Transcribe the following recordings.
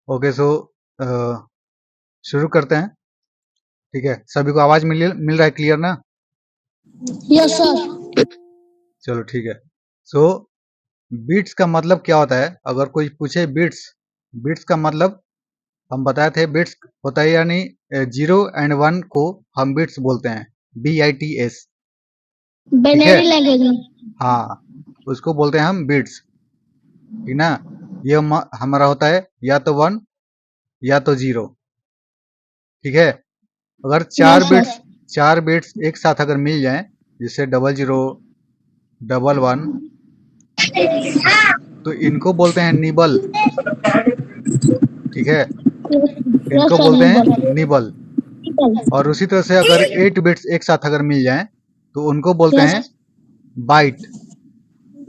Okay, सो शुरू करते हैं। ठीक है, सभी को आवाज मिल रहा है, क्लियर ना? Yes sir. चलो ठीक है। सो बीट्स का मतलब क्या होता है? अगर कोई पूछे बीट्स का मतलब हम बताए थे, बीट्स होता है यानी 0 एंड 1 को हम बीट्स बोलते हैं, BITS। ठीक है, बाइनरी लैंग्वेज में। हाँ, उसको बोलते हैं हम बीट्स। ठीक ना? ये हमारा होता है या तो 1 या तो 0। ठीक है, अगर यस सर। चार बिट्स एक साथ अगर मिल जाएं, जैसे 00, 11, तो इनको बोलते हैं निबल। ठीक है, यस इनको सर बोलते हैं निबल। निबल। और उसी तरह से अगर 8 बिट्स एक साथ अगर मिल जाएं, तो उनको बोलते यस हैं बाइट।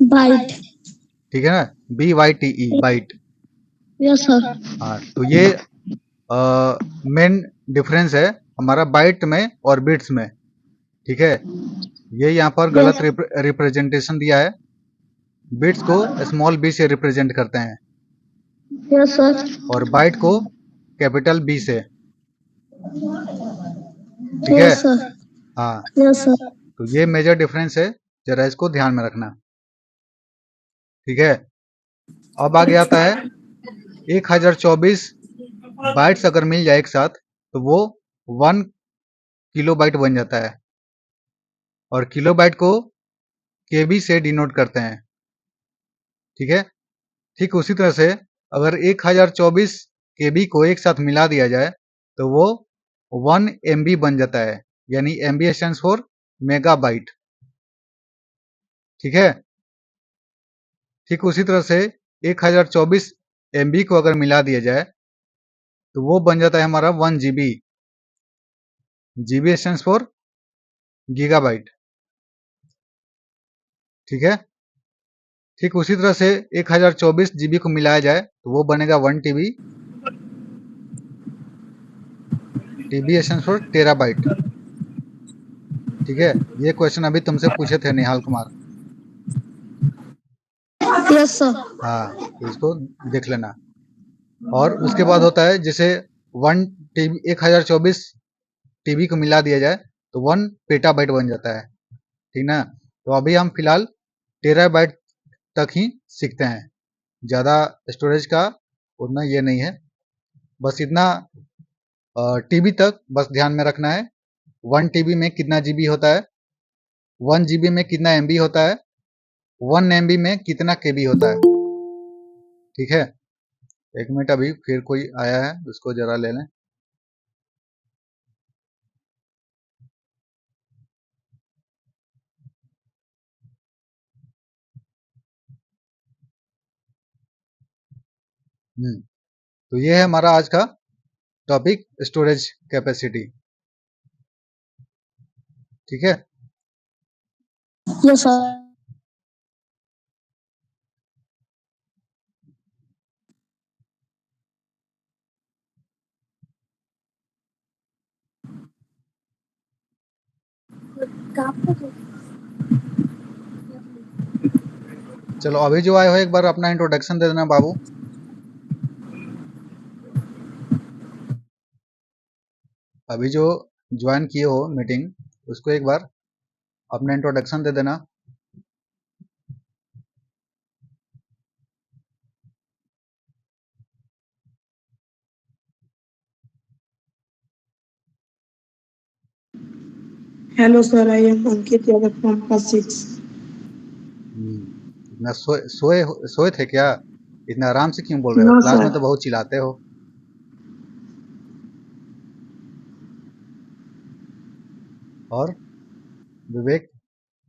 बाइट। ठीक है ना? BYTE, byte. Yes sir. हाँ, तो ये मेन डिफरेंस है हमारा बाइट में और बिट्स में। ठीक है, ये यहाँ पर गलत यस रिप्रेजेंटेशन दिया है। बिट्स को स्मॉल b से रिप्रेजेंट करते हैं यस सर। और बाइट को कैपिटल B से। ठीक है, यस सर। हाँ, यस सर। तो ये मेजर डिफरेंस है, जरा इसको ध्यान में रखना। ठीक है, अब आगे आता है 1024 बाइट्स अगर मिल जाए एक साथ, तो वो 1 किलोबाइट बन जाता है, और किलोबाइट को KB से डिनोट करते हैं। ठीक है, ठीक उसी तरह से अगर 1024 KB को एक साथ मिला दिया जाए, तो वो 1 MB बन जाता है, यानी MB स्टैंड्स फॉर मेगाबाइट। ठीक है, ठीक उसी तरह से 1024 MB को अगर मिला दिया जाए, तो वो बन जाता है हमारा 1 GB। GB stands for gigabyte. ठीक है, ठीक उसी तरह से 1024 GB को मिलाया जाए, तो वो बनेगा 1 TB। TB stands for terabyte. ठीक है, ये क्वेश्चन अभी तुमसे पूछे थे निहाल कुमार। Yes sir. हाँ, तो इसको देख लेना। और उसके बाद होता है जैसे 1 TB, 1024 TB को मिला दिया जाए, तो 1 पेटाबाइट बन जाता है। ठीक ना? तो अभी हम फिलहाल टेराबाइट तक ही सीखते हैं, ज्यादा स्टोरेज का उतना ये नहीं है, बस इतना टीबी तक बस ध्यान में रखना है। 1 TB में कितना GB होता है, 1 GB में कितना MB होता है, 1 MB में कितना KB होता है। ठीक है, एक मिनट, अभी फिर कोई आया है, उसको जरा ले लें। तो ये है हमारा आज का टॉपिक, स्टोरेज कैपेसिटी। ठीक है, यस सर। चलो अभी जो आए हो एक बार अपना इंट्रोडक्शन दे देना बाबू। अभी जो ज्वाइन किए हो मीटिंग, उसको एक बार अपना इंट्रोडक्शन दे देना। Hello sir, I am Ankit Yadav from class 6. इतना सोए थे क्या? इतना आराम से क्यों बोल रहे हो? No क्लास में sir. तो बहुत चिल्लाते हो। और विवेक,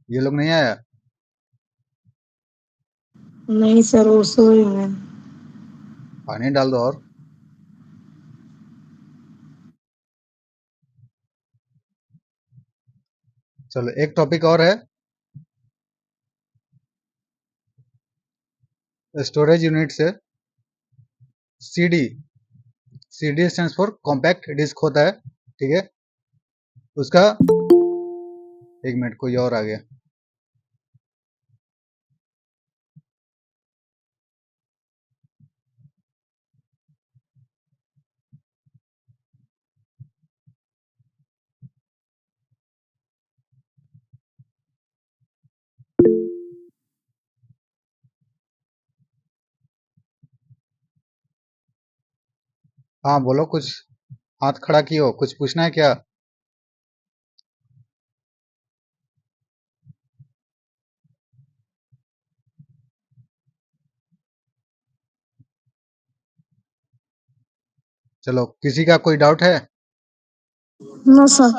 ये लोग नहीं आया? नहीं सर, वो सोए हुए हैं। पानी डाल दो। और चलो एक टॉपिक और है, स्टोरेज यूनिट से। CD stands for compact disc होता है। ठीक है, उसका एक मिनट, कोई और आ गया। हाँ बोलो, कुछ हाथ खड़ा किए हो, कुछ पूछना है क्या? चलो, किसी का कोई डाउट है? No, sir.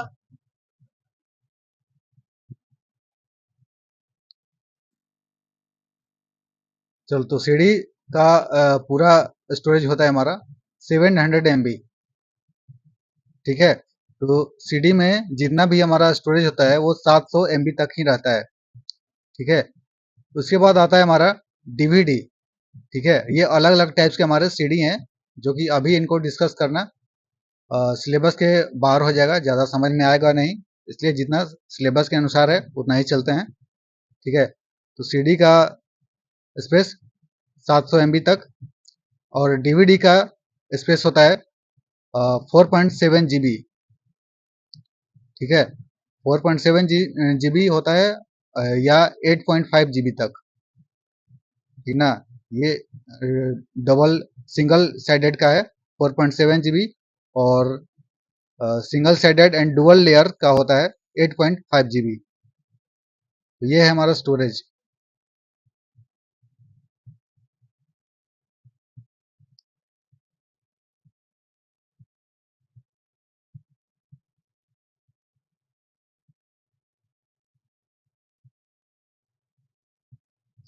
चलो, तो सीडी का पूरा स्टोरेज होता है हमारा 700 MB। ठीक है, तो सीडी में जितना भी हमारा स्टोरेज होता है वो 700 MB तक ही रहता है। ठीक है, उसके बाद आता है हमारा डीवीडी। ठीक है, ये अलग अलग टाइप्स के हमारे सीडी हैं, जो कि अभी इनको डिस्कस करना सिलेबस के बाहर हो जाएगा, ज़्यादा समझ में आएगा नहीं, इसलिए जितना सिलेबस के अनुसार है उतना ही चलते हैं। ठीक है, तो सीडी का स्पेस 700 MB तक, और डीवीडी का स्पेस होता है 4.7 GB। ठीक है, 4.7 GB होता है, या 8.5 GB तक। ठीक ना, ये डबल सिंगल साइडेड का है 4.7 GB, और single sided and dual layer का होता है 8.5 GB। तो ये है हमारा storage.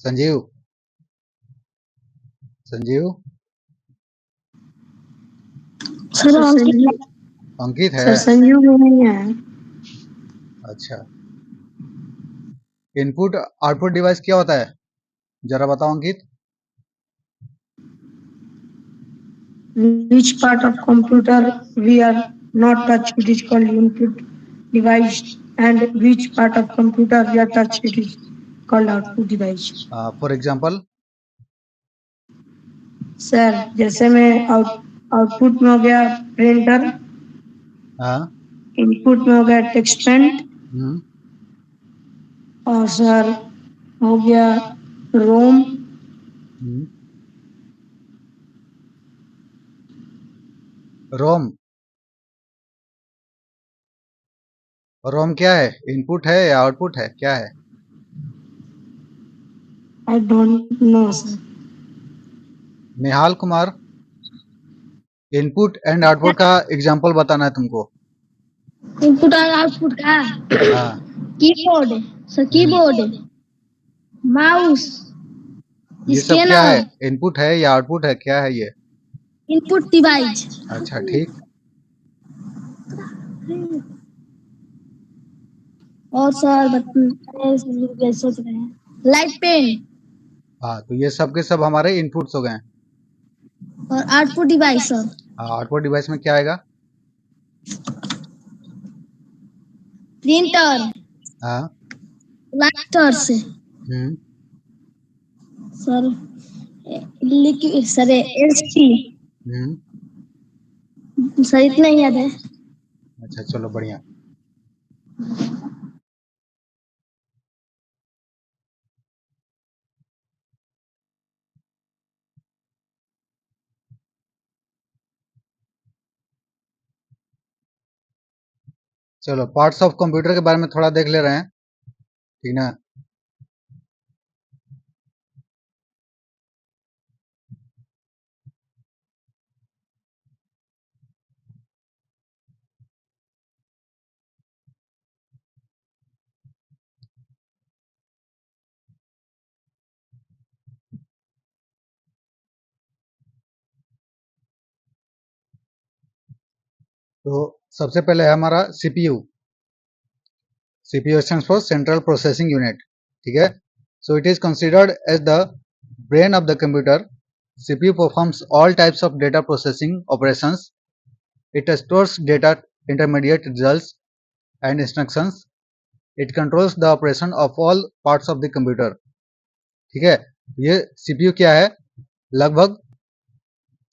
Sanjeev, Sanjeev, Sir, sir Ankit. Sanjeev Ankit है? सर संजीव भी नहीं है। अच्छा, इनपुट आउटपुट डिवाइस क्या होता है, जरा बताओ अंकित। Which part of computer we are not touch it is called input device, and which part of computer we are touch it is called output device. For example? Sir जैसे में output में हो गया प्रिंटर, हाँ। Input में हो गया text paint, हम्म। और सर हो गया रोम, हम्म। रोम, रोम क्या है? इनपुट है या आउटपुट है, क्या है? I don't know sir. Nihal Kumar, input and output का एग्जांपल बताना है तुमको। Input और output का हाँ। कीबोर्ड, सर कीबोर्ड, माउस, ये सब क्या है? स्कैनर, इनपुट है या आउटपुट है, क्या है ये? Input device. अच्छा, ठीक। और सर बताइए, सोच रहे हैं लाइट पेन हाँ, तो ये सब के सब हमारे इनपुट्स हो गए। और आउटपुट डिवाइस सर हाँ, आउटपुट डिवाइस में क्या आएगा? प्रिंटर, हाँ। लाइटर्स हम्म। सर, लिक्विड सर, एलसीडी हम्म। सर, इतना ही याद है। अच्छा, चलो बढ़िया। चलो, पार्ट्स ऑफ कंप्यूटर के बारे में थोड़ा देख ले रहे हैं। ठीक ना। तो सबसे पहले है हमारा CPU. CPU stands for Central Processing Unit. ठीक है, so it is considered as the brain of the computer. CPU performs all types of data processing operations. It stores data, intermediate results, and instructions. It controls the operation of all parts of the computer. ठीक है, ये CPU क्या है? लगभग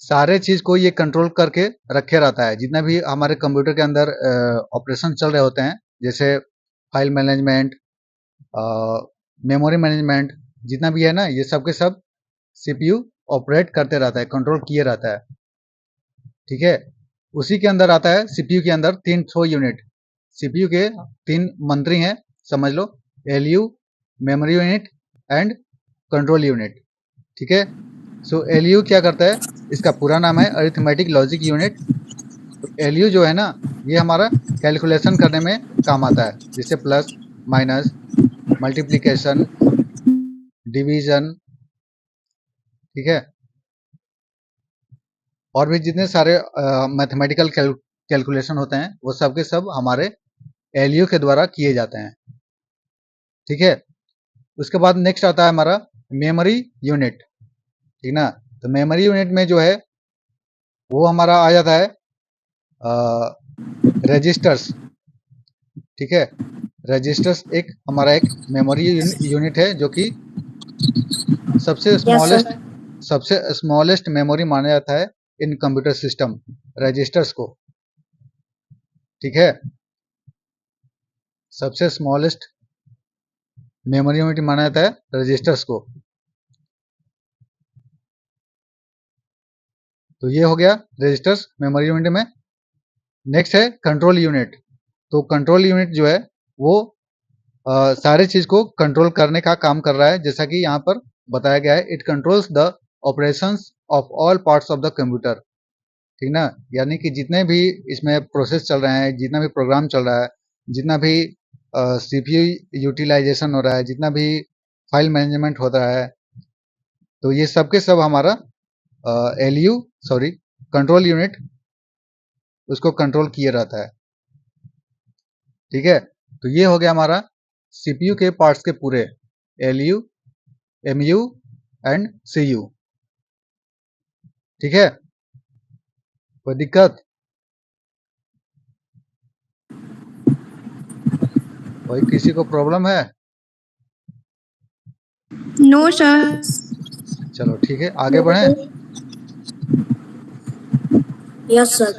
सारे चीज को ये कंट्रोल करके रखे रहता है, जितना भी हमारे कंप्यूटर के अंदर ऑपरेशन चल रहे होते हैं, जैसे फाइल मैनेजमेंट, मेमोरी मैनेजमेंट, जितना भी है ना, ये सब के सब सीपीयू ऑपरेट करते रहता है, कंट्रोल किए रहता है। ठीक है। उसी के अंदर आता है सीपीयू के अंदर 3 ठो यूनिट। सीपीयू के 3 मंत्री हैं, समझ लो, ALU, memory unit and control unit. ठीक है। सो एलयू क्या करता है, इसका पूरा नाम है अरिथमेटिक लॉजिक यूनिट। तो एलयू जो है ना, ये हमारा कैलकुलेशन करने में काम आता है, जैसे प्लस, माइनस, मल्टीप्लिकेशन, डिवीजन। ठीक है। और भी जितने सारे मैथमेटिकल कैलकुलेशन होते हैं वो सब के सब हमारे एलयू के द्वारा किए जाते हैं। ठीक है। उसके बाद नेक्स्ट आता है हमारा मेमोरी यूनिट। ठीक ना। तो मेमोरी यूनिट में जो है वो हमारा आ जाता है रजिस्टर्स। ठीक है। रजिस्टर्स एक हमारा एक मेमोरी यूनिट है जो कि सबसे Yes, sir. स्मॉलेस्ट मेमोरी माना जाता है इन कंप्यूटर सिस्टम, रजिस्टर्स को। ठीक है। सबसे स्मॉलेस्ट मेमोरी यूनिट माना जाता है रजिस्टर्स को। तो ये हो गया रजिस्टर्स मेमोरी यूनिट में। नेक्स्ट है कंट्रोल यूनिट। तो कंट्रोल यूनिट जो है वो सारी चीज को कंट्रोल करने का काम कर रहा है, जैसा कि यहाँ पर बताया गया है, it controls the operations of all parts of the computer. ठीक ना। यानी कि जितने भी इसमें प्रोसेस चल रहे हैं, जितना भी प्रोग्राम चल रहा है, जितना भी सीपीयू यूटिलाइजेशन हो रहा है, जितना भी फाइल मैनेजमेंट हो रहा है, तो ये सब के सब हमारा एलयू, सॉरी, कंट्रोल यूनिट उसको कंट्रोल किए रहता है। ठीक है। तो ये हो गया हमारा सीपीयू के पार्ट्स के पूरे, एलयू, एमयू एंड सीयू। ठीक है। कोई दिक्कत? कोई किसी को प्रॉब्लम है? No sir. चलो ठीक है, आगे बढ़े। Yes, sir.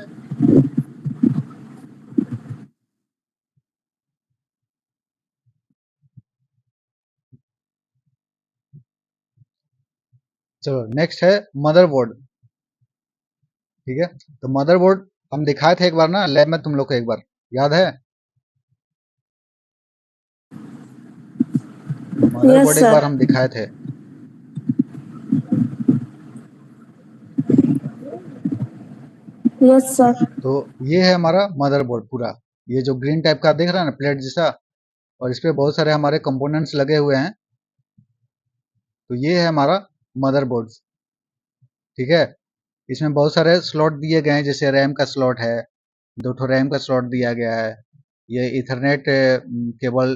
चलो नेक्स्ट है मदरबोर्ड। ठीक है। तो मदरबोर्ड हम दिखाए थे एक बार ना लैब में तुम लोग को, एक बार याद है? Yes, मदरबोर्ड एक sir. बार हम दिखाए थे। Yes, sir. तो ये है हमारा मदरबोर्ड पूरा। ये जो ग्रीन टाइप का दिख रहा है ना, प्लेट जैसा, और इस पे बहुत सारे हमारे कंपोनेंट्स लगे हुए हैं। तो ये है हमारा मदरबोर्ड। ठीक है। इसमें बहुत सारे स्लॉट दिए गए हैं, जैसे रैम का स्लॉट है, 2 रैम का स्लॉट दिया गया है। ये इथरनेट केबल,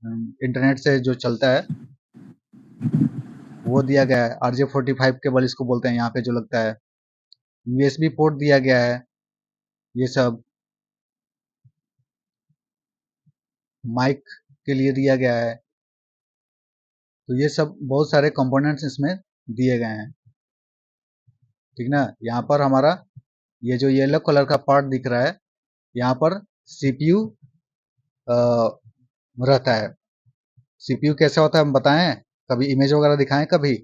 इंटरनेट से जो चलता है वो दिया गया है। RJ45 केबल इसको बोलते हैं यहाँ पे जो लगता है। USB पोर्ट दिया गया है। ये सब माइक के लिए दिया गया है। तो ये सब बहुत सारे कंपोनेंट्स इसमें दिए गए हैं। ठीक ना। यहाँ पर हमारा ये जो येलो कलर का पार्ट दिख रहा है, यहाँ पर सीपीयू रहता है। सीपीयू कैसा होता है हम बताएं, कभी इमेज वगैरह दिखाएं कभी?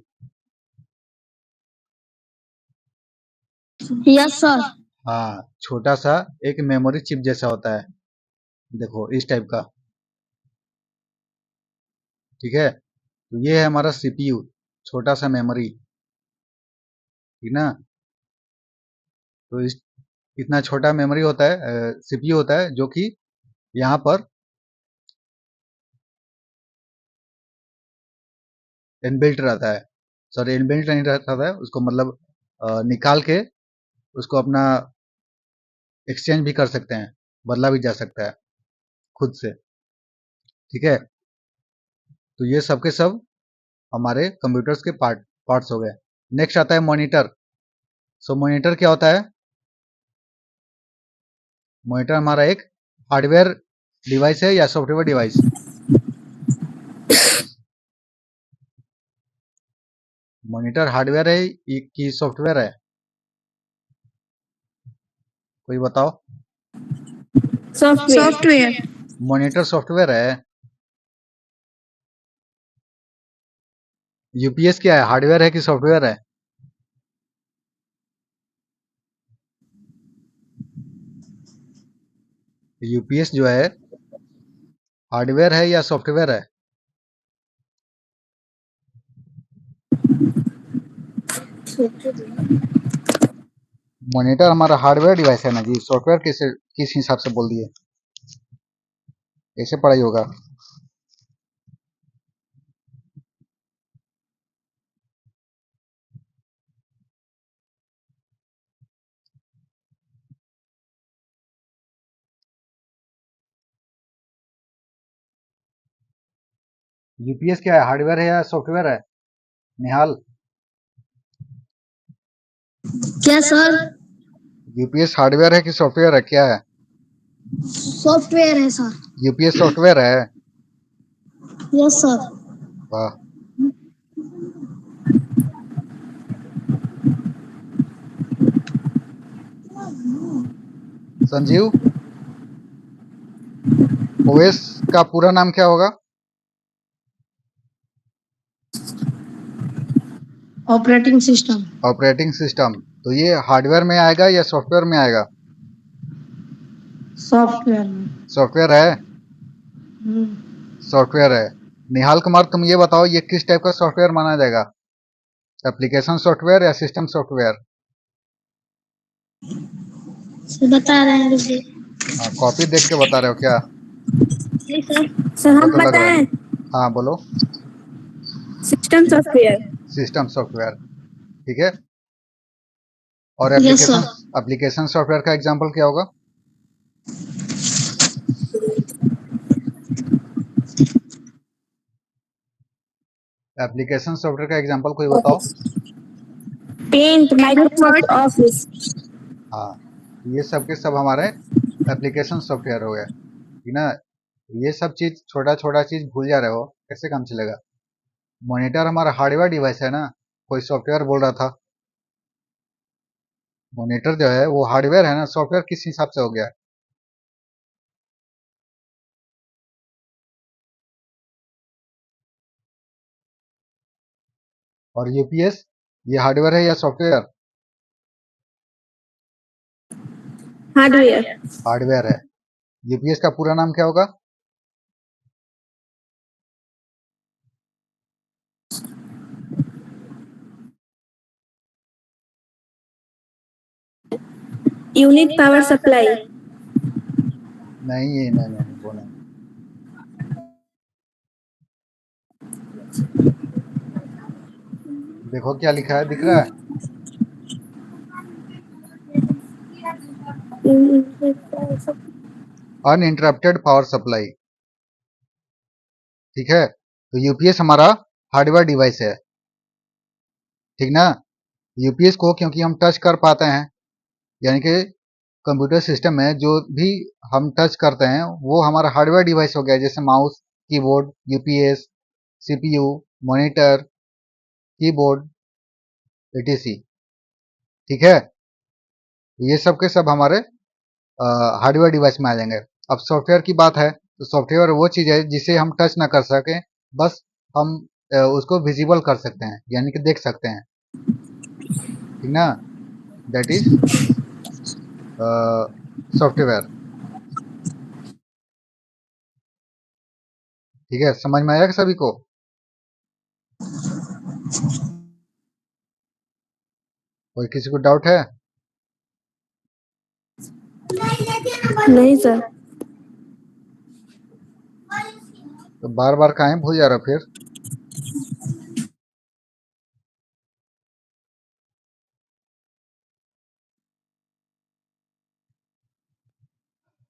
Yes sir. हाँ, छोटा सा एक मेमोरी चिप जैसा होता है, देखो इस टाइप का। ठीक है। तो ये है हमारा सीपीयू, छोटा सा मेमोरी। ठीक ना। तो इस इतना छोटा मेमोरी होता है, सीपीयू होता है, जो कि यहाँ पर इनबिल्ट रहता है। सॉरी, इनबिल्ट नहीं रहता है, उसको मतलब निकाल के उसको अपना एक्सचेंज भी कर सकते हैं, बदला भी जा सकता है खुद से। ठीक है। तो ये सब के सब हमारे कंप्यूटर्स के पार्ट्स हो गए। नेक्स्ट आता है मॉनिटर। सो मॉनिटर क्या होता है? मॉनिटर हमारा एक हार्डवेयर डिवाइस है या सॉफ्टवेयर डिवाइस? मॉनिटर हार्डवेयर है कि सॉफ्टवेयर है? कोई बताओ। Software. सॉफ्टवेयर। मॉनिटर सॉफ्टवेयर है। यूपीएस क्या है, हार्डवेयर है कि सॉफ्टवेयर है? यूपीएस जो है हार्डवेयर है या सॉफ्टवेयर है? मॉनिटर हमारा हार्डवेयर डिवाइस है ना जी, सॉफ्टवेयर किस हिसाब से बोल दिए? कैसे पढ़ाई होगा? यूपीएस क्या है, हार्डवेयर है या सॉफ्टवेयर है? निहाल, क्या सर? यूपीएस हार्डवेयर है कि सॉफ्टवेयर है, क्या है? सॉफ्टवेयर है सर। यूपीएस सॉफ्टवेयर है? Yes sir. वाह। संजीव, ओएस का पूरा नाम क्या होगा? Operating system. Operating system. तो ये हार्डवेयर में आएगा या सॉफ्टवेयर में आएगा? सॉफ्टवेयर में। सॉफ्टवेयर है? हम्म, सॉफ्टवेयर है। निहाल कुमार, तुम ये बताओ ये किस टाइप का सॉफ्टवेयर माना जाएगा? एप्लीकेशन सॉफ्टवेयर या सिस्टम सॉफ्टवेयर? बता रहे हैं रुकिए। हाँ, कॉपी देख के बता रहे हो क्या? नहीं सर। सर हमको हम तो लग रहा है। बताएं। हाँ बोलो। System software. सिस्टम सॉफ्टवेयर, ठीक है। और yes application sir. Application software का एग्जांपल क्या होगा? एप्लीकेशन सॉफ्टवेयर का एग्जांपल कोई बताओ। Paint, Microsoft office. हाँ, ये सब के सब हमारे एप्लीकेशन सॉफ्टवेयर हो गए, ठीक ना। ये सब चीज, छोटा छोटा चीज भूल जा रहे हो, कैसे काम चलेगा? मॉनिटर हमारा हार्डवेयर डिवाइस है ना, कोई सॉफ्टवेयर बोल रहा था। मॉनिटर जो है वो हार्डवेयर है ना, सॉफ्टवेयर किस हिसाब से हो गया? और यूपीएस ये हार्डवेयर है या सॉफ्टवेयर? हार्डवेयर। हार्डवेयर है। यूपीएस का पूरा नाम क्या होगा? Unit power supply. नहीं, ये नहीं नहीं, वो नहीं। देखो क्या लिखा है, दिख रहा है? अनइंटरप्टेड पावर सप्लाई, ठीक है। तो यूपीएस हमारा हार्डवेयर डिवाइस है, ठीक ना। यूपीएस को क्योंकि हम टच कर पाते हैं, यानी कि कंप्यूटर सिस्टम में जो भी हम टच करते हैं वो हमारा हार्डवेयर डिवाइस हो गया, जैसे mouse, keyboard, UPS, CPU, monitor, keyboard, etc, ठीक है। ये सब के सब हमारे हार्डवेयर डिवाइस में आ जाएंगे। अब सॉफ्टवेयर की बात है, तो सॉफ्टवेयर वो चीज़ है जिसे हम टच ना कर सकें, बस हम उसको विजिबल कर सकते हैं, यानी कि देख सकते हैं, ठीक ना। दैट इज सॉफ्टवेयर, ठीक है। समझ में आया कि सभी को? कोई किसी को डाउट है? नहीं सर। तो बार बार काहे भूल जा रहे हो फिर?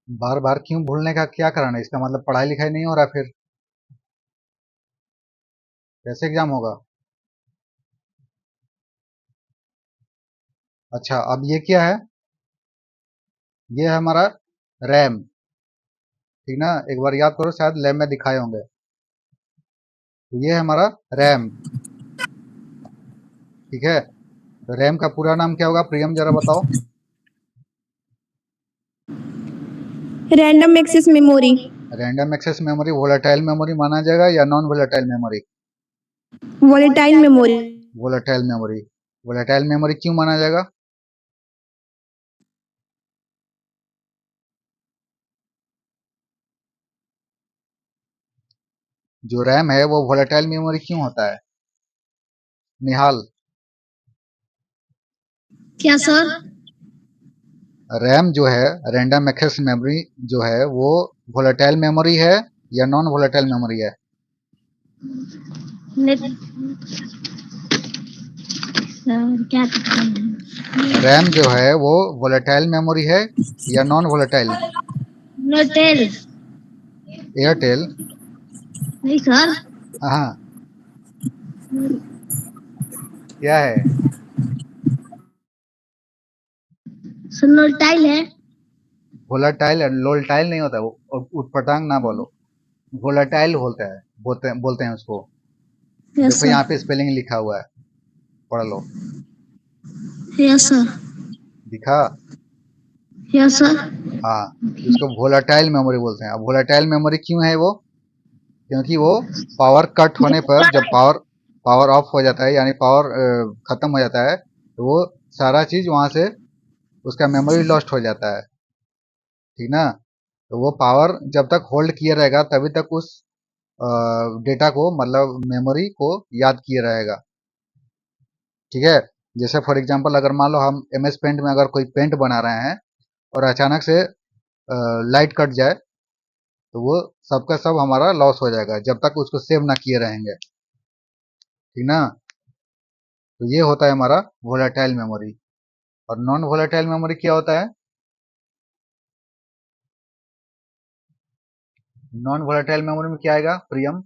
बार बार क्यों भूलने का क्या कारण है? इसका मतलब पढ़ाई लिखाई नहीं हो रहा, फिर कैसे एग्जाम होगा? अच्छा, अब ये क्या है? ये है हमारा रैम, ठीक ना। एक बार याद करो, शायद लैब में दिखाए होंगे। तो ये है हमारा रैम, ठीक है। तो रैम का पूरा नाम क्या होगा, प्रियम जरा बताओ। Random access memory. Random access memory volatile memory माना जाएगा या non volatile memory? Volatile memory. Volatile memory. Volatile memory क्यों माना जाएगा? जो रैम है वो वोलेटाइल मेमोरी क्यों होता है? निहाल, क्या सर? रैम जो है रैंडम एक्सेस मेमोरी जो है वो वोलेटाइल मेमोरी है या नॉन वोलेटाइल मेमोरी है? नेट सर क्या करते हैं? रैम जो है वो वोलेटाइल मेमोरी है या नॉन वोलेटाइल? नोटेल एयरटेल, नहीं सर, हाँ, क्या है? नोटाइल है। वोलेटाइल लोलटाइल नहीं होता, वो उटपटांग ना बोलो, वोलेटाइल बोलते हैं उसको। यस देखो यहाँ सर, पे स्पेलिंग लिखा हुआ है, पढ़ लो। यस सर, दिखा? Yes sir. हाँ, इसको वोलेटाइल मेमोरी बोलते हैं। अब वोलेटाइल मेमोरी क्यों है वो? क्योंकि वो पावर कट होने पर जब पावर ऑफ हो जाता है यानी पावर खत्म हो जाता है तो वो सारा चीज वहां से उसका मेमोरी लॉस्ट हो जाता है, ठीक ना? तो वो पावर जब तक होल्ड किए रहेगा तभी तक उस डेटा को मतलब मेमोरी को याद किए रहेगा, ठीक है? जैसे फॉर एग्जांपल अगर मान लो हम एमएस पेंट में अगर कोई पेंट बना रहे हैं और अचानक से लाइट कट जाए तो वो सबका सब हमारा लॉस हो जाएगा जब तक उसको सेव ना किए रहेंगे, ठीक ना? तो ये होता है हमारा वोलेटाइल मेमोरी। और नॉन वोलेटाइल मेमोरी क्या होता है? नॉन वोलेटाइल मेमोरी में क्या आएगा प्रियम?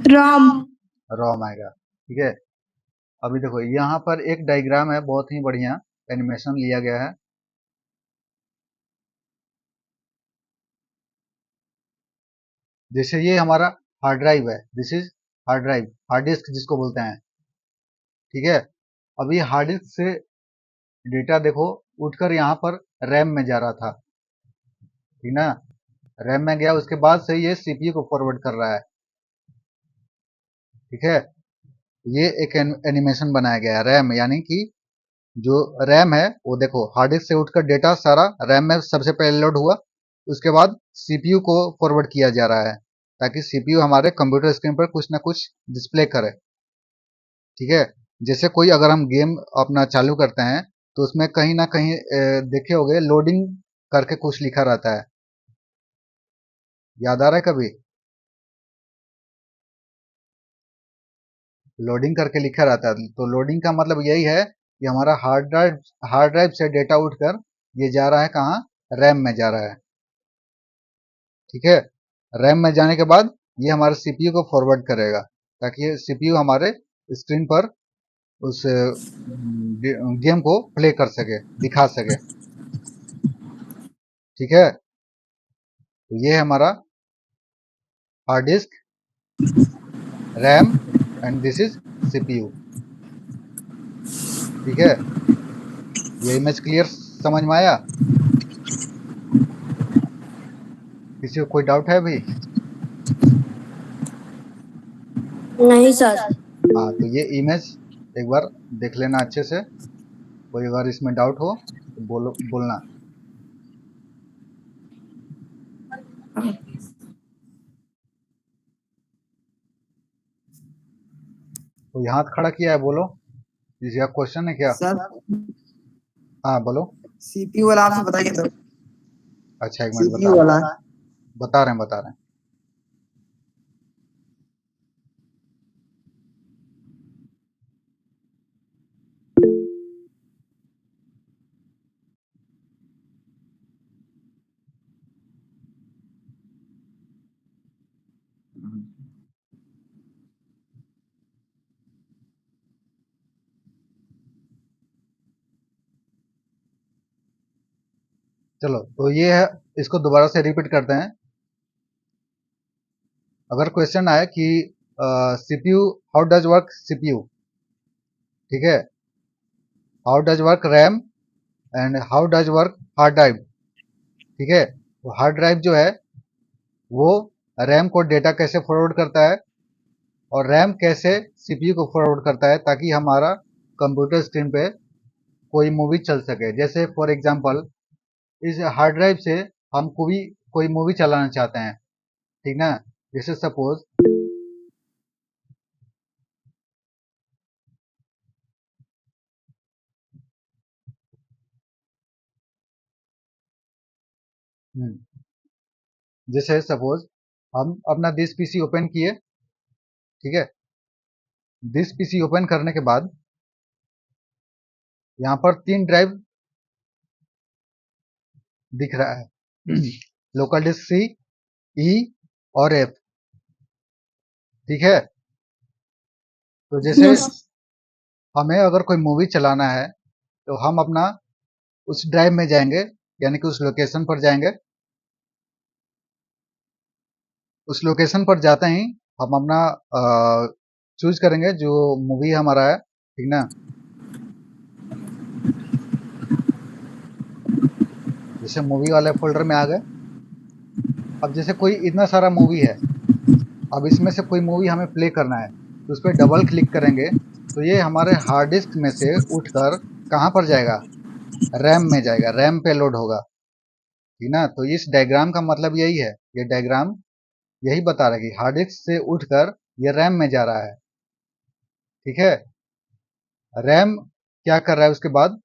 ROM. रोम आएगा, ठीक है? अभी देखो यहाँ पर एक डायग्राम है, बहुत ही बढ़िया एनिमेशन लिया गया है। जैसे ये हमारा हार्ड ड्राइव है, this is hard drive, hard disk जिसको बोलते हैं, ठीक है? अब ये हार्ड डिस्क से डेटा देखो उठकर यहाँ पर रैम में जा रहा था, ठीक ना? रैम में गया, उसके बाद से ये सीपीयू को फॉरवर्ड कर रहा है, ठीक है? ये एक एनिमेशन बनाया गया है रैम यानी कि जो रैम है वो देखो हार्ड डिस्क से उठकर डेटा सारा रैम में सबसे पहले लोड हुआ, उसके बाद सीपीयू को फॉरवर्ड किया जा रहा है ताकि सीपीयू हमारे कंप्यूटर स्क्रीन पर कुछ ना कुछ डिस्प्ले करे, ठीक है? जैसे कोई अगर हम गेम अपना चालू करते हैं तो उसमें कहीं ना कहीं देखे होंगे लोडिंग करके कुछ लिखा रहता है, याद आ रहा है कभी? लोडिंग करके लिखा रहता है, तो लोडिंग का मतलब यही है कि हमारा हार्ड ड्राइव से डेटा उठकर ये जा रहा है कहाँ? रैम में जा रहा है, ठीक है? रैम में जाने के बाद ये हमारे सीपीयू को फॉरवर्ड करेगा ताकि सीपीयू हमारे स्क्रीन पर उस गेम को प्ले कर सके, दिखा सके, ठीक है? तो ये है हमारा hard disk, RAM and this is CPU, ठीक है? ये इमेज क्लियर समझ में आया? किसी को कोई डाउट है अभी? नहीं सर. हाँ, तो ये इमेज एक बार देख लेना अच्छे से, कोई अगर इसमें डाउट हो तो बोलना। तो हाथ खड़ा किया है, बोलो, किसी का क्वेश्चन है क्या? सर हाँ बोलो। सीपीयू वाला आपसे बताइए तो। अच्छा, एक मिनट सीपीयू वाला बता रहे हैं। चलो, तो ये है, इसको दोबारा से रिपीट करते हैं। अगर क्वेश्चन आए कि CPU, how does work CPU, ठीक है? How does work RAM and how does work hard drive, ठीक है? तो हार्ड ड्राइव जो है वो रैम को डेटा कैसे फॉरवर्ड करता है और रैम कैसे सीपीयू को फॉरवर्ड करता है ताकि हमारा कंप्यूटर स्क्रीन पे कोई मूवी चल सके। जैसे फॉर एग्जांपल इस हार्ड ड्राइव से हम कोई मूवी चलाना चाहते हैं, ठीक ना? जैसे सपोज जैसे सपोज हम अपना दिस पीसी ओपन किए, ठीक है। दिस पीसी ओपन करने के बाद यहाँ पर 3 ड्राइव दिख रहा है लोकल डिस्क सी, ई और एफ, ठीक है। तो जैसे यस हमें अगर कोई मूवी चलाना है तो हम अपना उस ड्राइव में जाएंगे, यानी कि उस लोकेशन पर जाएंगे। उस लोकेशन पर जाते ही हम अपना चूज करेंगे जो मूवी हमारा है, ठीक ना। जैसे मूवी वाले फोल्डर में आ गए। अब जैसे कोई इतना सारा मूवी है, अब इसमें से कोई मूवी हमें प्ले करना है तो उस पर डबल क्लिक करेंगे तो ये हमारे हार्ड डिस्क में से उठकर कहाँ पर जाएगा, रैम में जाएगा, रैम पे लोड होगा, ठीक ना। तो इस डायग्राम का मतलब यही है, ये डायग्राम यही बता रहा है कि हार्ड डिस्क से उठकर ये रैम में जा रहा है, ठीक है। रैम क्या कर रहा है उसके बाद,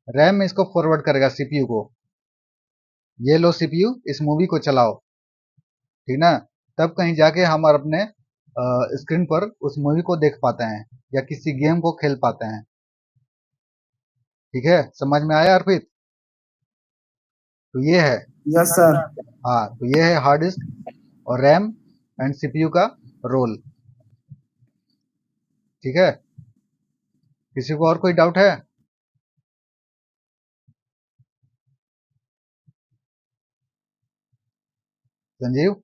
रैम में इसको फॉरवर्ड करेगा सीपीयू को, ये लो सीपीयू इस मूवी को चलाओ, ठीक ना। तब कहीं जाके हम अपने स्क्रीन पर उस मूवी को देख पाते हैं या किसी गेम को खेल पाते हैं, ठीक है। समझ में आया अर्पित? तो ये है, यस सर। हाँ, तो ये है हार्ड डिस्क और रैम एंड सीपीयू का रोल, ठीक है। किसी को और कोई डाउट है? संजीव?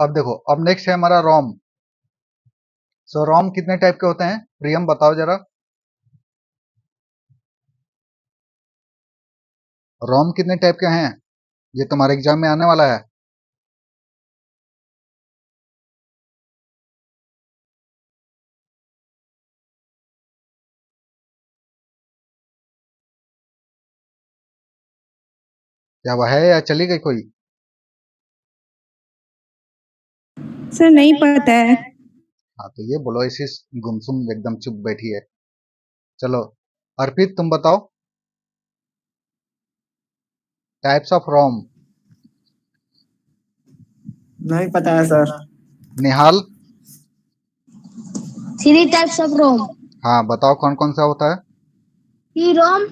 अब देखो, अब नेक्स्ट है हमारा रोम। सो रोम कितने टाइप के होते हैं, प्रियम बताओ जरा। रोम कितने टाइप के हैं, ये तुम्हारे एग्जाम में आने वाला है। क्या वह है या चली गई कोई? सर नहीं पता है। हाँ, तो ये बोलो, ऐसी गुमसुम एकदम चुप बैठी है। चलो अर्पित तुम बताओ, टाइप्स ऑफ रोम। नहीं पता है sir. Nihal? 3 types of ROM. हाँ बताओ कौन कौन सा होता है। EROM,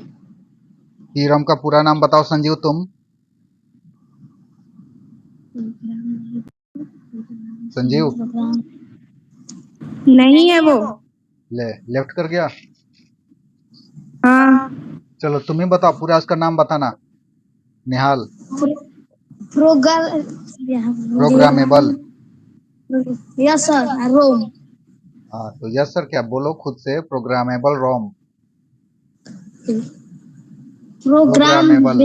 रोम का पूरा नाम बताओ संजीव तुम। संजीव? नहीं है वो। ले लेफ्ट कर गया। हाँ। चलो तुम ही बताओ, पूरा उसका नाम बताना। निहाल? program, programmable. yes sir, ROM. हाँ, तो यस सर क्या बोलो खुद से, प्रोग्रामेबल रोम। Program प्रोग्रामेबल,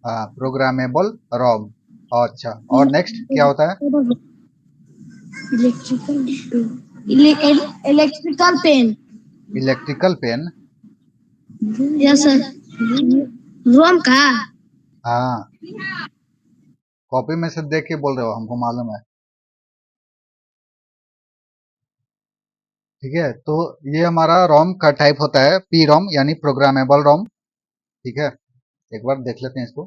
हाँ, प्रोग्रामेबल रोम। अच्छा, और नेक्स्ट क्या होता है? electrical electrical pen. Electrical pen. Yes sir. ROM का हाँ, कॉपी में से देख के बोल रहे हो, हमको मालूम है, ठीक है। तो ये हमारा रोम का टाइप होता है पी रोम, यानी प्रोग्रामेबल रोम, ठीक है। एक बार देख लेते हैं इसको।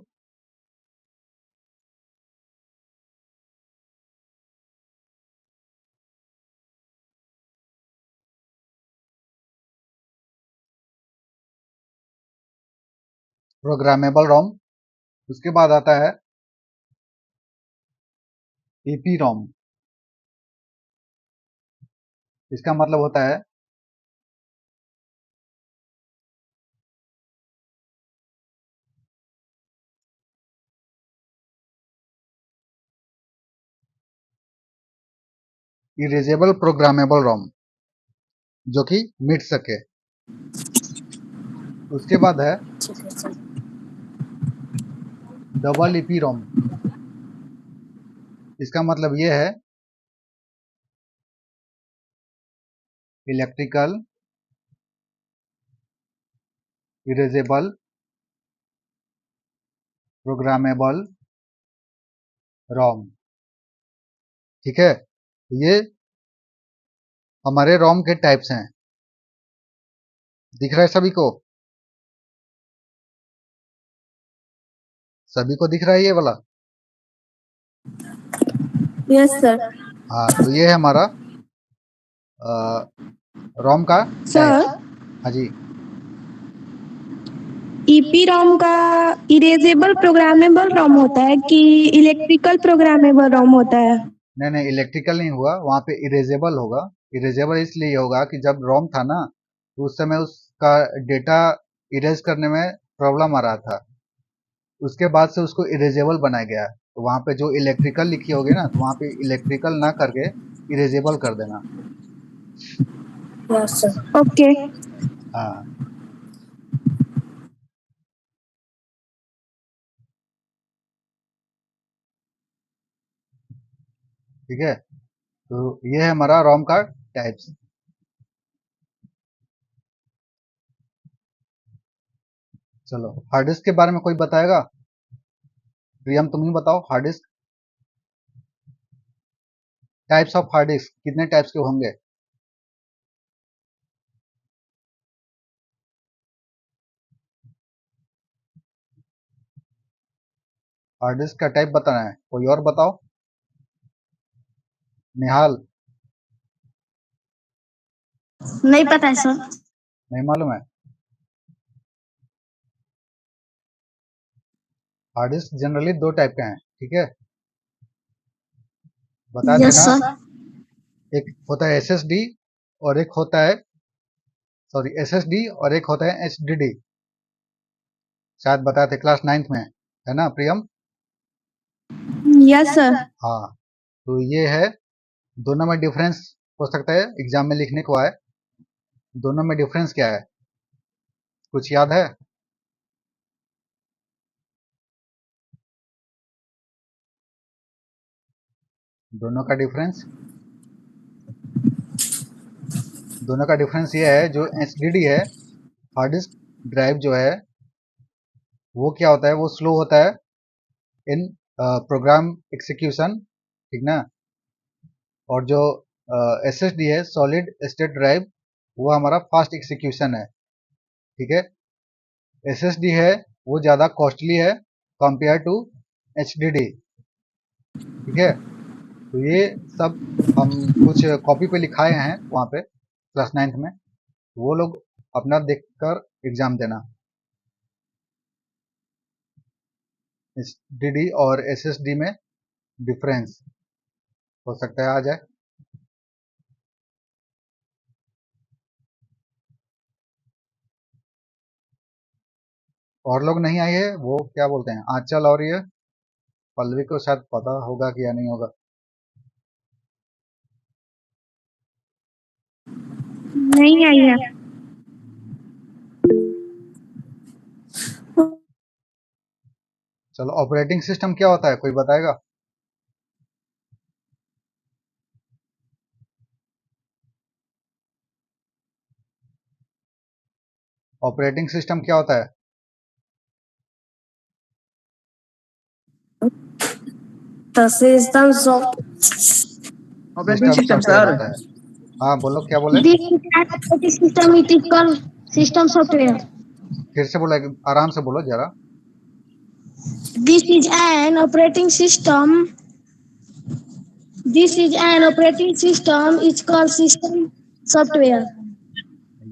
प्रोग्रामेबल रोम। उसके बाद आता है ईपी रोम। इसका मतलब होता है इरेजेबल प्रोग्रामेबल रोम, जो कि मिट सके। उसके बाद है डबल ईपी रोम। इसका मतलब ये है इलेक्ट्रिकल इरेजेबल प्रोग्रामेबल रोम। ठीक है, ये हमारे रोम के टाइप्स हैं। दिख रहा है सभी को? सभी को दिख रहा है ये वाला? Yes sir. हाँ, तो ये है हमारा रोम का टाइप्स। सर हाँ जी। ईपी रोम का इरेजेबल प्रोग्रामेबल रोम होता है कि इलेक्ट्रिकल प्रोग्रामेबल रोम होता है? नहीं नहीं, इलेक्ट्रिकल नहीं हुआ, वहाँ पे इरेजेबल होगा। इरेजेबल इसलिए होगा कि जब रोम था ना, तो उस समय उसका डेटा इरेज करने में प्रॉब्लम आ रहा था। उसके बाद से उसको इरेजेबल बनाया गया। तो वहाँ पे जो इलेक्ट्रिकल लिखी होगी ना, तो वहाँ पे इलेक्ट्रिकल ना करके इरेजेबल कर देना। Yes sir. ओके। हाँ, ठीक है। तो ये है हमारा रोम का टाइप्स। चलो, हार्ड डिस्क के बारे में कोई बताएगा? प्रियम, तुम ही बताओ। Hard disk, types of hard disk कितने टाइप्स के होंगे? हार्ड डिस्क का टाइप बताना है, कोई और बताओ। निहाल, नहीं पता है सर। नहीं मालूम है? हार्ड डिस्क जनरली दो टाइप के हैं, ठीक है, बता यस देना। सर। एक होता है एसएसडी और एक होता है, सॉरी, एसएसडी और एक होता है एचडीडी। शायद बताए थे क्लास 9th में, है ना प्रियम? Yes sir. हाँ, तो ये है। दोनों में डिफरेंस हो सकता है एग्जाम में लिखने को आए। दोनों में डिफरेंस क्या है, कुछ याद है? दोनों का डिफरेंस, दोनों का डिफरेंस ये है, जो एचडीडी है, हार्ड डिस्क ड्राइव जो है, वो क्या होता है, वो स्लो होता है इन प्रोग्राम एग्जीक्यूशन, ठीक ना। और जो एसएसडी है, सॉलिड स्टेट ड्राइव, वो हमारा फास्ट एग्जीक्यूशन है, ठीक है। एसएसडी है वो ज़्यादा कॉस्टली है कंपेयर टू एचडीडी, ठीक है। तो ये सब हम कुछ कॉपी पे लिखाए हैं वहाँ पे क्लास 9th में, वो लोग अपना देखकर एग्जाम देना। एचडीडी और एसएसडी में डिफरेंस हो सकता है आ जाए। और लोग नहीं आए हैं, वो क्या बोलते हैं, आंचल और ये पल्लवी को शायद पता होगा कि या नहीं होगा। नहीं आई है। चलो, ऑपरेटिंग सिस्टम क्या होता है, कोई बताएगा? ऑपरेटिंग सिस्टम क्या होता है? The system soft operating system system software sir. होता है। हाँ, बोलो क्या बोले? This is an operating system. It is called system software. फिर से बोलो, आराम से बोलो जरा। This is an operating system. This is an operating system. It's called system software.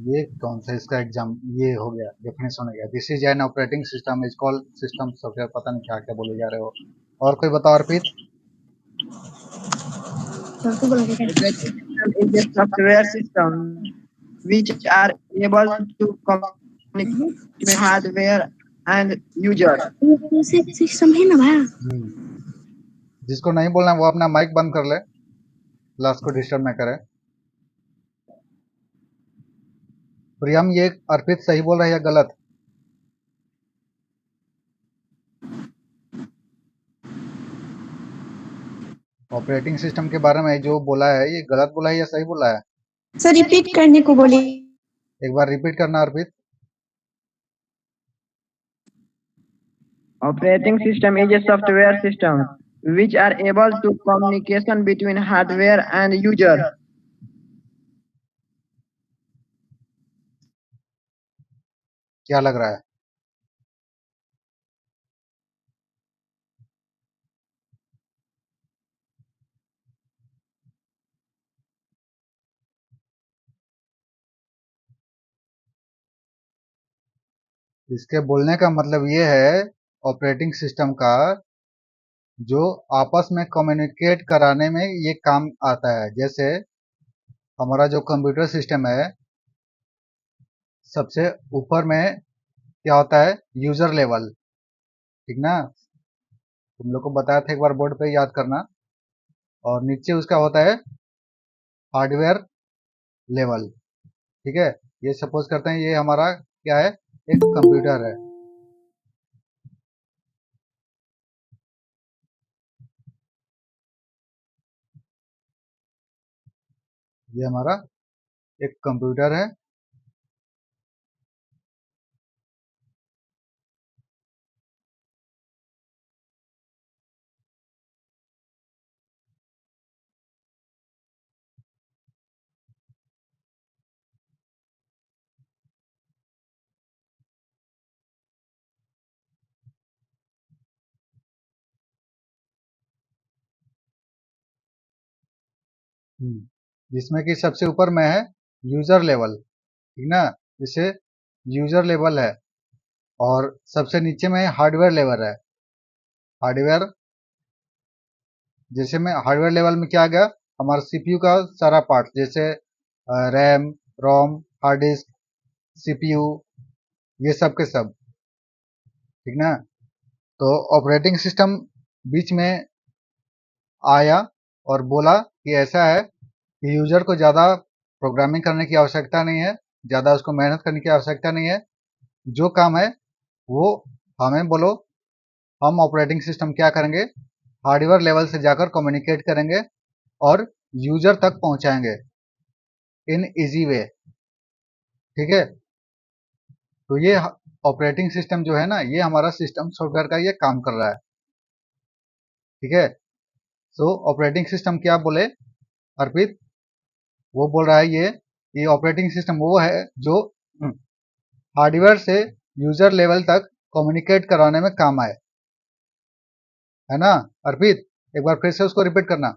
ये कौन सा इसका एग्जाम ये हो गया, डेफिनेशन हो गया। This is an operating system is called system software. पता नहीं क्या क्या बोले जा रहे हो। और कोई बताओ Arpit. Operating system is a software system which are able to communicate with hardware and user. System है ना भाई। जिसको नहीं बोलना वो अपना माइक बंद कर ले, क्लास को डिस्टर्ब ना करे। प्रियम, ये अर्पित सही बोल रहा है या गलत? ऑपरेटिंग सिस्टम के बारे में जो बोला है, ये गलत बोला है या सही बोला है? सर रिपीट करने को बोली। एक बार रिपीट करना अर्पित। Operating system is a software system which are able to communication between hardware and user. क्या लग रहा है? इसके बोलने का मतलब ये है, ऑपरेटिंग सिस्टम का जो आपस में कम्युनिकेट कराने में ये काम आता है। जैसे हमारा जो कंप्यूटर सिस्टम है, सबसे ऊपर में क्या होता है? यूजर लेवल, ठीक ना? तुम लोग को बताया था एक बार, बोर्ड पे याद करना। और नीचे उसका होता है हार्डवेयर लेवल, ठीक है? ये सपोज करते हैं ये हमारा क्या है? एक कंप्यूटर है। ये हमारा एक कंप्यूटर है। जिसमें कि सबसे ऊपर में है यूजर लेवल, ठीक ना? जिसे यूजर लेवल है। और सबसे नीचे में हार्डवेयर लेवल है। हार्डवेयर, जैसे में हार्डवेयर लेवल में क्या आ गया? हमारा सीपीयू का सारा पार्ट, जैसे रैम, रोम, हार्ड डिस्क, सीपीयू, ये सब के सब, ठीक ना? तो ऑपरेटिंग सिस्टम बीच में आया और बोला कि ऐसा है कि यूजर को ज़्यादा प्रोग्रामिंग करने की आवश्यकता नहीं है, ज़्यादा उसको मेहनत करने की आवश्यकता नहीं है। जो काम है वो हमें बोलो, हम ऑपरेटिंग सिस्टम क्या करेंगे? हार्डवेयर लेवल से जाकर कम्युनिकेट करेंगे और यूजर तक पहुंचाएंगे इन इजी वे, ठीक है? तो ये ऑपरेटिंग सिस्टम जो है ना, ये हमारा सिस्टम सॉफ्टवेयर का ये काम कर रहा है, ठीक है? सो ऑपरेटिंग सिस्टम क्या बोले अर्पित? वो बोल रहा है ये ऑपरेटिंग सिस्टम वो है जो हार्डवेयर से यूजर लेवल तक कम्युनिकेट कराने में काम आए, है ना अर्पित? एक बार फिर से उसको रिपीट करना।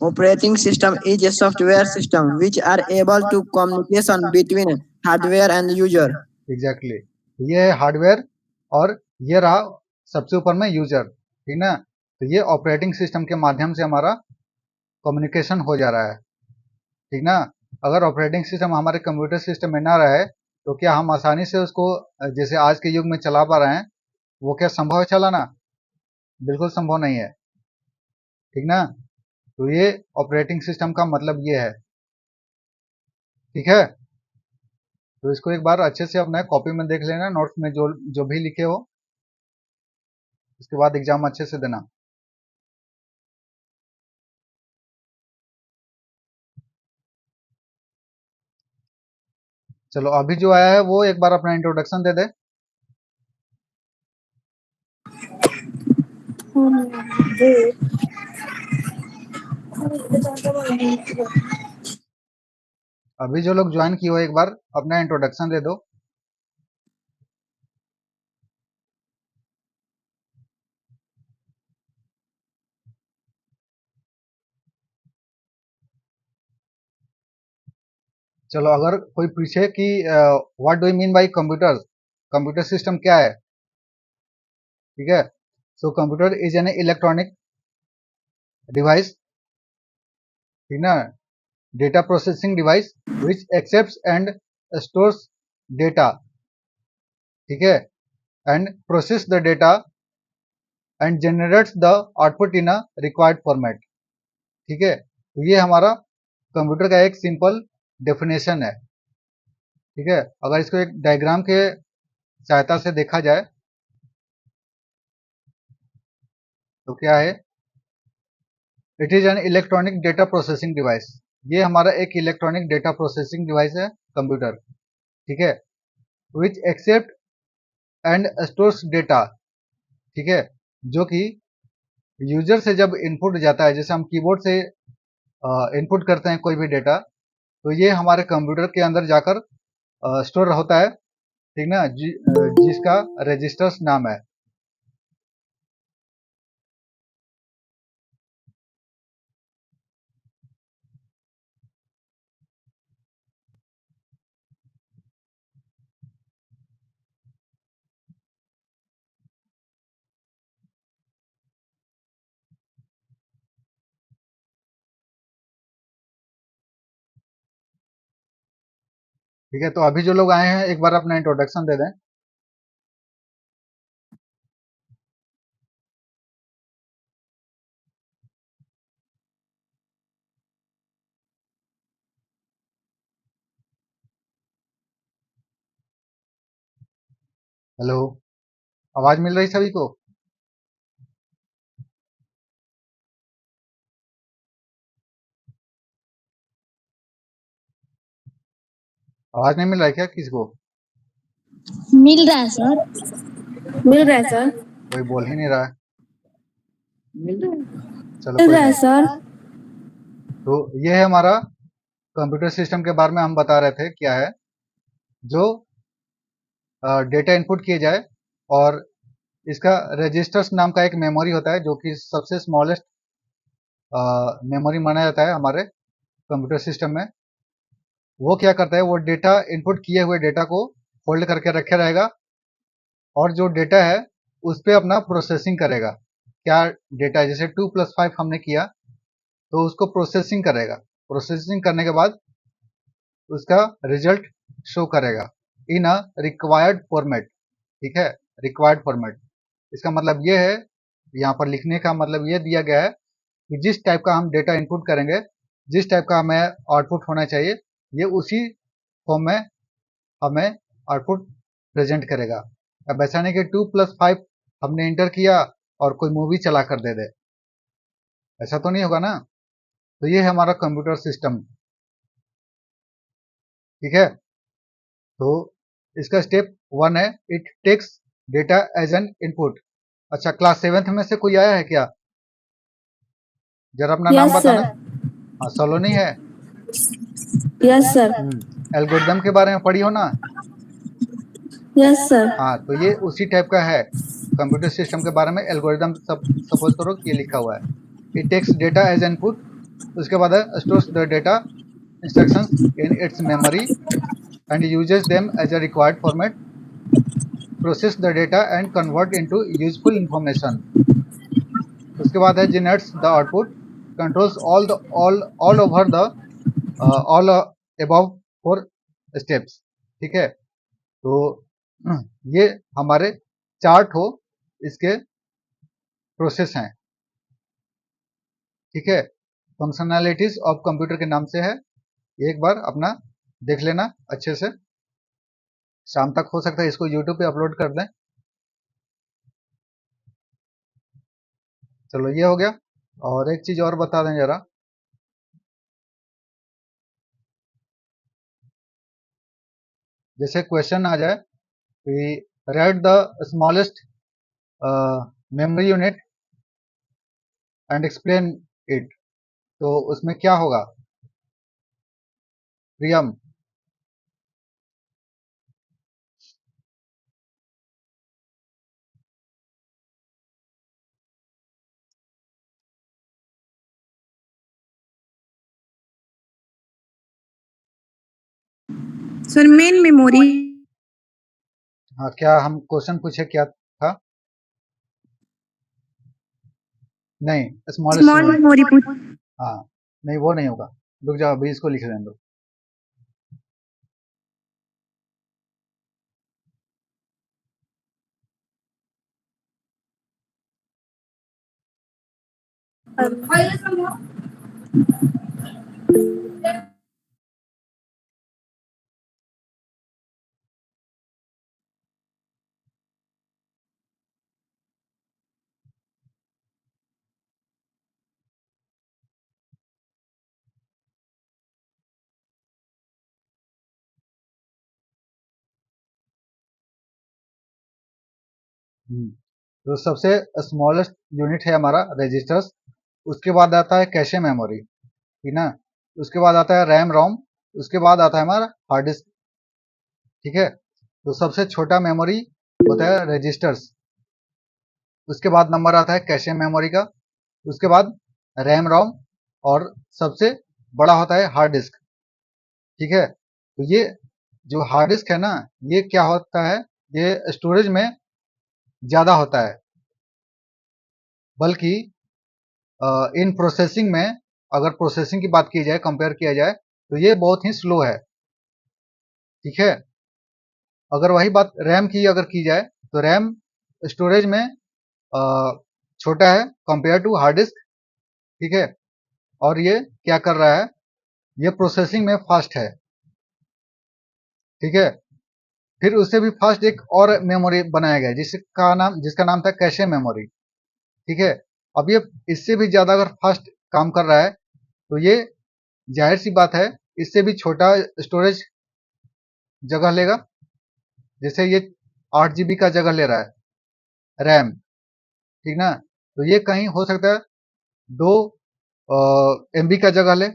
Operating system is a software system which are able to communication between hardware and user. Exactly, ये है हार्डवेयर और ये रहा सबसे ऊपर में यूजर, ठीक ना? तो ये ऑपरेटिंग सिस्टम के माध्यम से हमारा कम्युनिकेशन हो जा रहा है, ठीक ना? अगर ऑपरेटिंग सिस्टम हमारे कंप्यूटर सिस्टम में ना रहे तो क्या हम आसानी से उसको जैसे आज के युग में चला पा रहे हैं? वो क्या संभव है चलाना? बिल्कुल संभव नहीं है, ठीक ना? तो ये ऑपरेटिंग सिस्टम का मतलब ये है, ठीक है? तो इसको एक बार अच्छे से अपने कॉपी में देख लेना, नोट्स में जो जो भी लिखे हो, उसके बाद एग्जाम अच्छे से देना। चलो अभी जो आया है वो एक बार अपना इंट्रोडक्शन दे दे। अभी जो लोग ज्वाइन किए हो एक बार अपना इंट्रोडक्शन दे दो। चलो अगर कोई पूछे कि what do you mean by computer, computer system क्या है, ठीक है? So computer is an electronic device, ठीक ना? Data processing device which accepts and stores data, ठीक है? And process the data and generates the output in a required format, ठीक है? तो ये हमारा कंप्यूटर का एक सिंपल डेफिनेशन है, ठीक है? अगर इसको एक डायग्राम के सहायता से देखा जाए तो क्या है? It is an electronic data processing device. ये हमारा एक इलेक्ट्रॉनिक डेटा प्रोसेसिंग डिवाइस है कंप्यूटर, ठीक है? Which accept and stores data, ठीक है, जो कि यूजर से जब इनपुट जाता है, जैसे हम कीबोर्ड से इनपुट करते हैं कोई भी डेटा, तो ये हमारे कंप्यूटर के अंदर जाकर स्टोर होता है, ठीक ना, जिसका रजिस्टर्स नाम है। ठीक है, तो अभी जो लोग आए हैं एक बार अपना इंट्रोडक्शन दे दें। हेलो, आवाज मिल रही सभी को? आवाज नहीं मिल रहा है क्या किसी को? मिल रहा है सर। मिल रहा है सर। कोई बोल ही नहीं रहा है। मिल रहा है। चलो मिल कोई रहा है नहीं। सर। तो ये है हमारा कंप्यूटर सिस्टम के बारे में हम बता रहे थे क्या है, जो डेटा इनपुट किए जाए और इसका रजिस्टर्स नाम का एक मेमोरी होता है, जो कि सबसे स्मॉलेस्ट मेमोरी माना जाता है हमारे कंप्यूटर सिस्टम में। वो क्या करता है, वो डेटा इनपुट किए हुए डेटा को होल्ड करके रखे रहेगा और जो डेटा है उस पर अपना प्रोसेसिंग करेगा। क्या डेटा है, जैसे 2+5 हमने किया तो उसको प्रोसेसिंग करेगा। प्रोसेसिंग करने के बाद उसका रिजल्ट शो करेगा इन अ रिक्वायर्ड फॉर्मेट, ठीक है, रिक्वायर्ड फॉर्मेट। इसका मतलब ये है, यहाँ पर लिखने का मतलब ये दिया गया है कि जिस टाइप का हम डेटा इनपुट करेंगे, जिस टाइप का हमें आउटपुट होना चाहिए, ये उसी फॉर्म में हमें आउटपुट प्रेजेंट करेगा। अब ऐसा नहीं कि 2+5 हमने इंटर किया और कोई मूवी चला कर दे दे, ऐसा तो नहीं होगा ना। तो ये है हमारा कंप्यूटर सिस्टम, ठीक है। तो इसका स्टेप 1 है, it takes data as an input. अच्छा, क्लास 7th में से कोई आया है क्या? जरा अपना नाम यस बताना। सर। हाँ, सलोनी है। Yes sir. एल्गोरिदम के बारे में पढ़ी हो ना? Yes sir. हाँ, तो ये उसी टाइप का है। कंप्यूटर सिस्टम के बारे में एल्गोरिदम, सब सपोज करो कि ये लिखा हुआ है, it takes data as input, उसके बाद है stores the data instructions in its memory and uses them as a required format, process the data and convert into useful information. उसके बाद है generates the output, controls all over the all above 4 steps, ठीक है। तो ये हमारे chart हो इसके प्रोसेस हैं, ठीक है। फंक्शनैलिटीज ऑफ कंप्यूटर के नाम से है, एक बार अपना देख लेना अच्छे से। शाम तक हो सकता है इसको यूट्यूब पे अपलोड कर दें। चलो ये हो गया। और एक चीज और बता दें जरा, जैसे क्वेश्चन आ जाए कि right the smallest memory unit and explain it, तो उसमें क्या होगा प्रियम? Sir main memory. हाँ, क्या हम क्वेश्चन पूछे क्या था? नहीं, स्मॉलेस्ट स्मॉल यूनिट। मेमोरी पूछ। हाँ, नहीं वो नहीं होगा, रुक जाओ अभी इसको लिख लेने दो। तो सबसे स्मॉलेस्ट यूनिट है हमारा रजिस्टर्स। उसके बाद आता है कैशे मेमोरी, ठीक ना। उसके बाद आता है रैम रोम, उसके बाद आता है हमारा हार्ड डिस्क, ठीक है। तो सबसे छोटा मेमोरी होता है रजिस्टर्स, उसके बाद नंबर आता है कैशे मेमोरी का, उसके बाद रैम रोम, और सबसे बड़ा होता है हार्ड डिस्क, ठीक है। तो ये जो हार्ड डिस्क है ना, ये क्या होता है, ये स्टोरेज में ज्यादा होता है, बल्कि इन प्रोसेसिंग में, अगर प्रोसेसिंग की बात की जाए, कंपेयर किया जाए, तो ये बहुत ही स्लो है, ठीक है। अगर वही बात रैम की अगर की जाए, तो रैम स्टोरेज में छोटा है कंपेयर टू हार्ड डिस्क, ठीक है। और ये क्या कर रहा है, ये प्रोसेसिंग में फास्ट है, ठीक है। फिर उससे भी फास्ट एक और मेमोरी बनाया गया जिसका नाम था कैशे मेमोरी, ठीक है। अब ये इससे भी ज्यादा अगर फास्ट काम कर रहा है, तो ये जाहिर सी बात है इससे भी छोटा स्टोरेज जगह लेगा। जैसे ये 8 GB का जगह ले रहा है रैम, ठीक ना। तो ये कहीं हो सकता है 2 MB का जगह ले,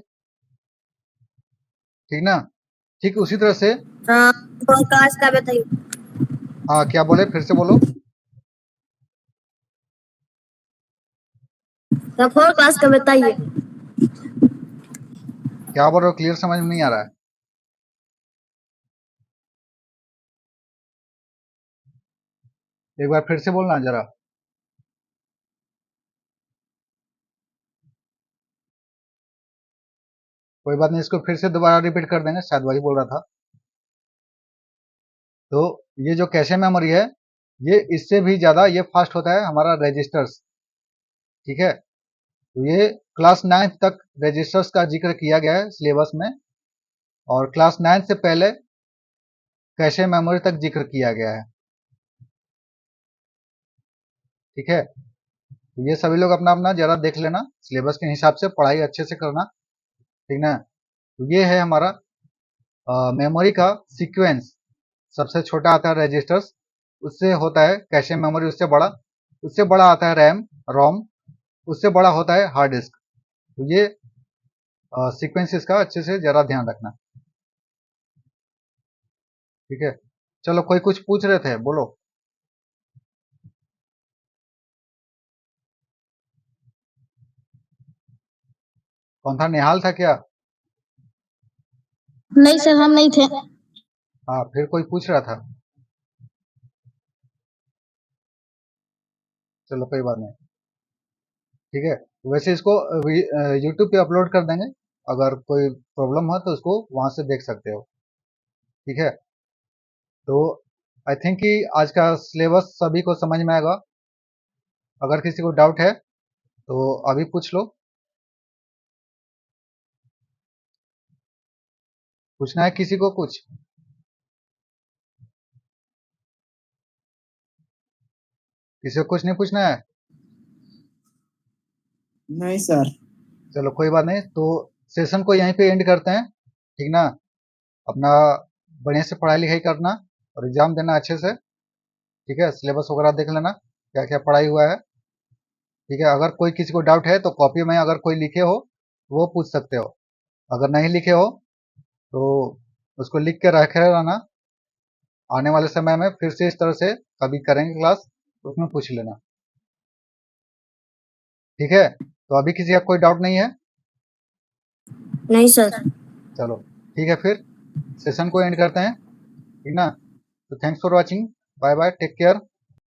ठीक ना। ठीक उसी तरह से, हाँ, फोरकास्ट का बताइए। हाँ क्या बोले, फिर से बोलो। तो फोरकास्ट का बताइए। क्या बोल रहे हो, क्लियर समझ में नहीं आ रहा है। एक बार फिर से बोलना जरा। कोई बात नहीं, इसको फिर से दोबारा रिपीट कर देंगे, शायद वही बोल रहा था। तो ये जो कैशे मेमोरी है, ये इससे भी ज्यादा ये फास्ट होता है हमारा रजिस्टर्स, ठीक है। तो ये क्लास 9 तक रजिस्टर्स का जिक्र किया गया है सिलेबस में, और क्लास 9 से पहले कैशे मेमोरी तक जिक्र किया गया है, ठीक है। तो ये सभी लोग अपना अपना जरा देख लेना, सिलेबस के हिसाब से पढ़ाई अच्छे से करना, ठीक ना। तो ये है हमारा मेमोरी का सीक्वेंस। सबसे छोटा आता है रजिस्टर्स, उससे होता है कैशे मेमोरी, उससे बड़ा आता है रैम रोम, उससे बड़ा होता है हार्ड डिस्क। तो ये सीक्वेंस इसका अच्छे से जरा ध्यान रखना, ठीक है। चलो, कोई कुछ पूछ रहे थे, बोलो। कौन था, निहाल था क्या? नहीं सर, हम नहीं थे। हाँ, फिर कोई पूछ रहा था। चलो कोई बात नहीं, ठीक है। वैसे इसको यूट्यूब पे अपलोड कर देंगे, अगर कोई प्रॉब्लम हो तो उसको वहां से देख सकते हो, ठीक है। तो आई थिंक कि आज का सिलेबस सभी को समझ में आएगा। अगर किसी को डाउट है तो अभी पूछ लो। पूछना है किसी को कुछ? किसी को कुछ नहीं पूछना है? नहीं सर। चलो कोई बात नहीं, तो सेशन को यहीं पे एंड करते हैं, ठीक ना। अपना बढ़िया से पढ़ाई लिखाई करना और एग्जाम देना अच्छे से, ठीक है। सिलेबस वगैरह देख लेना क्या क्या पढ़ाई हुआ है, ठीक है। अगर कोई किसी को डाउट है तो कॉपी में अगर कोई लिखे हो वो पूछ सकते हो, अगर नहीं लिखे हो तो उसको लिख के रखे रहना। आने वाले समय में फिर से इस तरह से कभी करेंगे क्लास, तो उसमें पूछ लेना, ठीक है। तो अभी किसी का कोई डाउट नहीं है? नहीं सर। चलो ठीक है, फिर सेशन को एंड करते हैं, ठीक ना। तो thanks for watching, bye bye, take care.